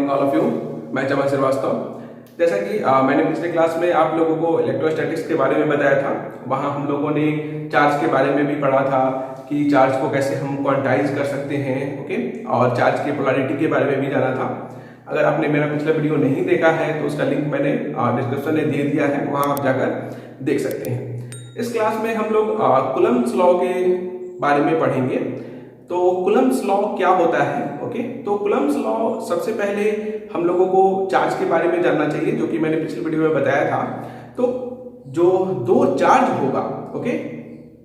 Morning all of you. मैं चमन श्रीवास्तव। जैसा कि मैंने पिछले क्लास में आप लोगों को इलेक्ट्रोस्टैटिक्स के बारे में बताया था, वहाँ हम लोगों ने चार्ज के बारे में भी पढ़ा था कि चार्ज को कैसे हम क्वांटाइज कर सकते हैं, ओके, और चार्ज की पोलैरिटी के बारे में भी जाना था। अगर आपने मेरा पिछला वीडियो नहीं देखा है तो उसका लिंक मैंने डिस्क्रिप्शन में दे दिया है, वहाँ आप जाकर देख सकते हैं। इस क्लास में हम लोग कूलम्ब्स लॉ के बारे में पढ़ेंगे। तो कूलम्ब्स लॉ क्या होता है, ओके। तो कूलम्ब्स लॉ सबसे पहले हम लोगों को चार्ज के बारे में जानना चाहिए, जो कि मैंने पिछले वीडियो में बताया था। तो जो दो चार्ज होगा, ओके,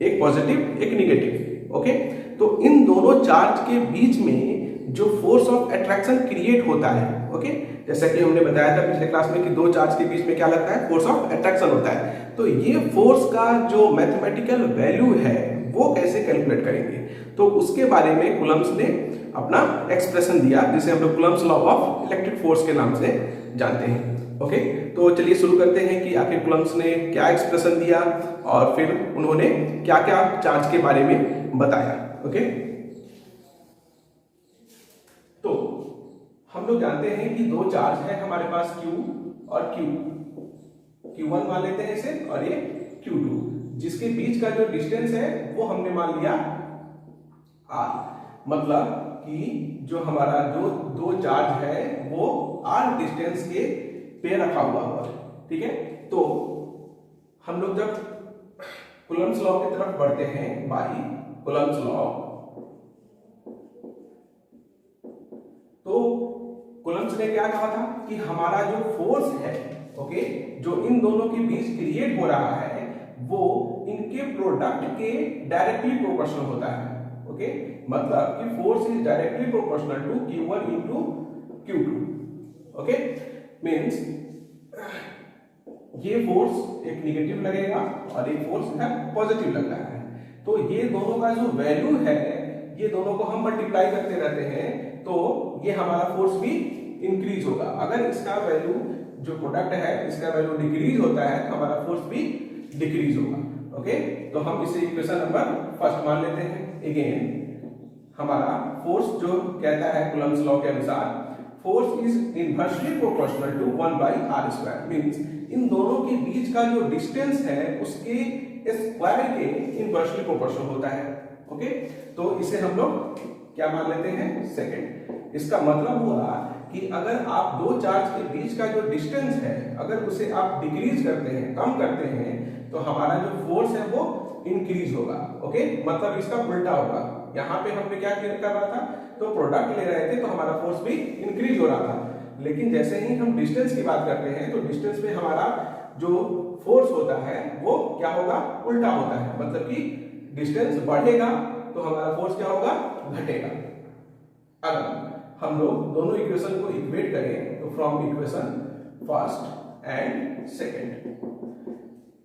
एक पॉजिटिव एक निगेटिव, ओके, तो इन दोनों चार्ज के बीच में जो फोर्स ऑफ अट्रैक्शन क्रिएट होता है, ओके, जैसा कि हमने बताया था पिछले क्लास में कि दो चार्ज के बीच में क्या लगता है, फोर्स ऑफ अट्रैक्शन होता है। तो ये फोर्स का जो मैथमेटिकल वैल्यू है वो कैसे कैलकुलेट करेंगे, तो उसके बारे में कूलम्ब्स ने अपना एक्सप्रेशन दिया, जिसे हम लोग Coulomb's law of electric force के नाम से जानते हैं, ओके। तो चलिए शुरू करते हैं कि आखिर कूलम्ब्स ने क्या एक्सप्रेशन दिया और फिर उन्होंने क्या क्या चार्ज के बारे में बताया, ओके। तो हम लोग जानते हैं कि दो चार्ज है हमारे पास, Q और Q। Q1 मान लेते हैं इसे, और ये Q2, जिसके बीच का जो डिस्टेंस है वो हमने मान लिया R। मतलब कि जो हमारा जो दो चार्ज है वो R डिस्टेंस के पे रखा हुआ है, ठीक है। तो हम लोग जब कूलम्ब्स लॉ की तरफ बढ़ते हैं, बाई कूलम्ब्स लॉ, तो कूलम्ब्स ने क्या कहा था कि हमारा जो फोर्स है, ओके, जो इन दोनों के बीच क्रिएट हो रहा है वो इनके प्रोडक्ट के डायरेक्टली प्रोपोर्शनल होता है, ओके। मतलब कि force is directly proportional to Q1 into Q2, okay. Means ये फोर्स एक निगेटिव लगेगा और एक फोर्स है पॉजिटिव लग रहा है। तो ये दोनों का जो वैल्यू है, ये दोनों को हम मल्टीप्लाई करते रहते हैं तो ये हमारा फोर्स भी इंक्रीज होगा। अगर इसका वैल्यू जो प्रोडक्ट है इसका वैल्यू डिक्रीज होता है तो हमारा फोर्स भी डिक्रीज होगा, ओके। तो हम इसे इक्वेशन नंबर फर्स्ट मान लेते हैं। अगेन हमारा फोर्स जो कहता है कूलम्ब्स लॉ के अनुसार, force is inversely proportional to 1/r²। Means इन दोनों के बीच का जो डिस्टेंस है उसके स्क्वायर के इनवर्सली प्रोपोर्शनल होता है, ओके। तो इसे हम लोग क्या मान लेते हैं, सेकंड। इसका मतलब हुआ कि अगर आप दो चार्ज के बीच का जो डिस्टेंस है अगर उसे आप डिक्रीज करते हैं, कम करते हैं, तो हमारा जो फोर्स है वो इंक्रीज होगा, ओके। मतलब इसका उल्टा होगा। यहाँ पे हमने क्या कर रहा था, तो प्रोडक्ट ले रहे थे तो हमारा फोर्स भी इंक्रीज हो रहा था। लेकिन जैसे ही हम डिस्टेंस की बात करते हैं तो डिस्टेंस में हमारा जो फोर्स होता है वो क्या होगा, उल्टा होता है। मतलब कि डिस्टेंस बढ़ेगा तो हमारा फोर्स क्या होगा, घटेगा। अगर हम लोग दोनों इक्वेशन को इक्वेट करें तो from equation first and second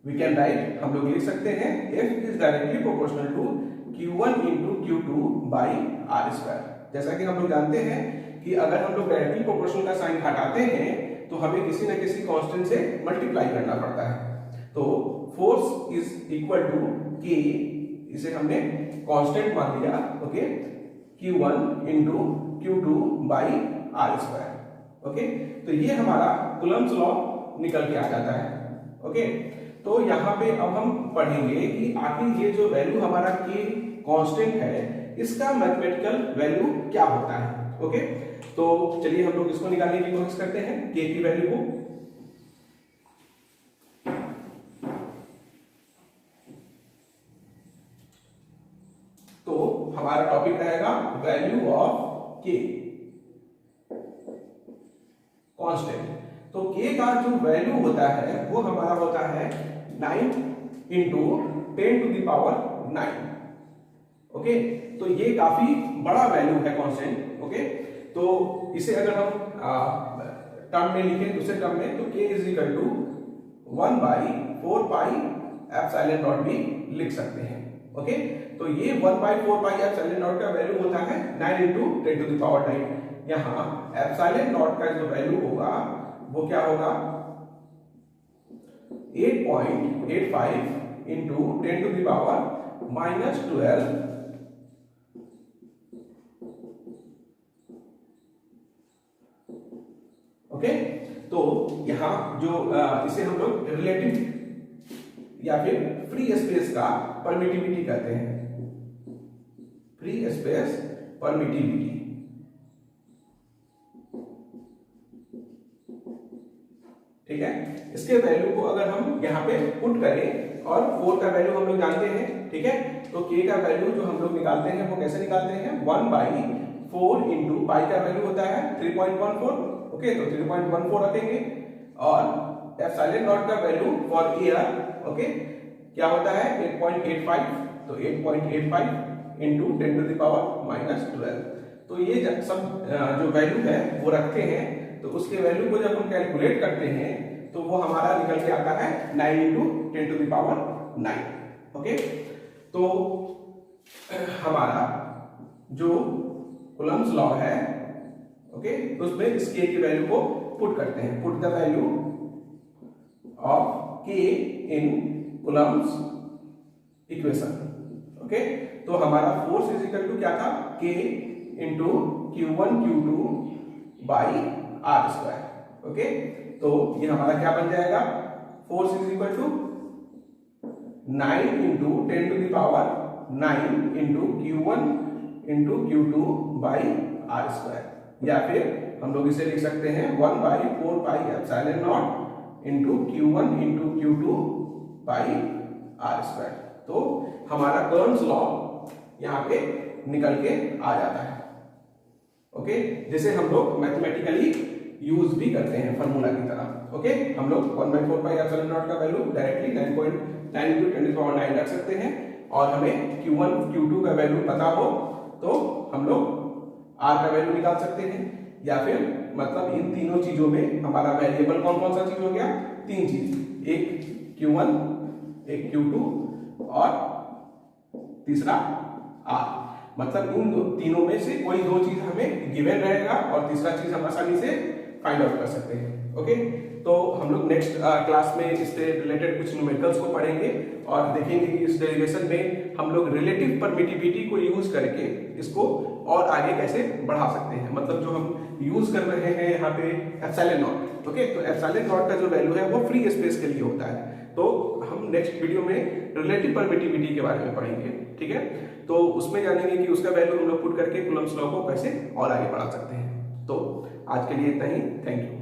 we can write, हम लोग लिख सकते हैं F is directly proportional to Q1 into Q2 by R²। जैसा कि हम लोग जानते हैं कि अगर हम लोग डायरेक्टली प्रोपोर्शनल का साइन हटाते हैं तो हमें किसी न किसी कांस्टेंट से मल्टीप्लाई करना पड़ता है। तो force is equal to K, इसे हमने कांस्टेंट मान लिया, okay, Q1 into Q2 by R², okay. तो ये हमारा कूलम्ब्स लॉ निकल के आ जाता है, ओके। तो यहाँ पे अब हम पढ़ेंगे कि आखिर ये जो वैल्यू हमारा K कांस्टेंट है इसका मैथमेटिकल वैल्यू क्या होता है, ओके। तो चलिए हम लोग इसको निकालने की कोशिश करते हैं, K की वैल्यू को। तो हमारा टॉपिक रहेगा वैल्यू ऑफ K कांस्टेंट। तो K का जो वैल्यू होता है वो हमारा होता है 9 इंटू 10⁹9, ओके। तो ये काफी बड़ा वैल्यू है कांस्टेंट, ओके। तो इसे अगर हम टर्म में लिखें, दूसरे टर्म में, तो K इज इक्वल टू 1/4πε0 भी लिख सकते हैं, ओके। तो ये 1/4πε0 का वैल्यू होता है 9 इंटू 10⁹9। यहाँ ε0 का जो वैल्यू होगा वो क्या होगा, 8.85 इंटू 10⁻⁻12 × ओके, तो यहाँ जो इसे हम लोग रिलेटिव या फिर फ्री स्पेस का परमिटिविटी कहते हैं, फ्री स्पेस परमिटिविटी। ठीक है, इसके वैल्यू को अगर हम यहाँ पे पुट करें और 4 का वैल्यू हम लोग जानते हैं, ठीक है, तो k का वैल्यू जो हम लोग निकालते हैं वो कैसे निकालते हैं, 1/4 इंटू पाई का वैल्यू होता है 3.14, ओके, तो 3.14 रखेंगे और एप्सिलॉन नॉट का वैल्यू फॉर एयर, ओके, क्या होता है 8.85, तो 8.85 इंटू 10⁻⁻12। तो ये सब जो वैल्यू है वो रखते हैं, तो उसके वैल्यू को जब हम कैलकुलेट करते हैं तो वो हमारा निकल के आता है 9 इंटू 10⁻9, ओके। तो हमारा जो कूलम्ब्स लॉ है, ओके, उसमें इस k की वैल्यू को पुट करते हैं, put the value of k in Coulomb's equation, okay. तो हमारा फोर्स इज इक्वल टू क्या था, k into Q1 Q2 by R square, okay. तो ये हमारा क्या बन जाएगा, force is equal to 9 into 10⁻9 into Q1 into Q2 by R square, या फिर हम लोग इसे लिख सकते हैं 1/4 pi epsilon naught into Q1 into Q2 by R square. तो हमारा कूलम्ब्स लॉ यहाँ पे निकल के आ जाता है, ओके, जिसे हम लोग मैथमेटिकली यूज भी करते हैं फॉर्मूला की तरह, ओके। हम लोग 1/4 पाई एप्सिलॉन नॉट का वैल्यू डायरेक्टली 9.9 इंटू 10⁻9 रख सकते हैं, और हमें Q1 Q2 का वैल्यू पता हो तो हम लोग R का वैल्यू निकाल सकते हैं, या फिर मतलब इन तीनों चीजों में हमारा वेरिएबल कौन कौन सा चीज हो गया, 3 चीज, एक Q1, एक Q2 और तीसरा R। मतलब इन तीनों में से कोई 2 चीज हमें गिवन रहेगा और तीसरा चीज हम आसानी से फाइंड आउट कर सकते हैं, ओके। तो हम लोग नेक्स्ट क्लास में इससे रिलेटेड कुछ न्यूमेरिकल्स को पढ़ेंगे और देखेंगे कि इस डेरिवेशन में हम लोग रिलेटिव परमिटिविटी को यूज करके इसको और आगे कैसे बढ़ा सकते हैं। मतलब जो हम यूज कर रहे हैं यहाँ पे एप्सिलॉन नॉट, ओके, तो एप्सिलॉन नॉट का जो वैल्यू है वो फ्री स्पेस के लिए होता है। तो हम नेक्स्ट वीडियो में रिलेटिव परमिटिविटी के बारे में पढ़ेंगे, ठीक है। तो उसमें जानेंगे कि उसका वैल्यू हम लोग पुट करके कूलम्ब्स लॉ को कैसे और आगे बढ़ा सकते हैं। तो आज के लिए इतना ही, थैंक यू।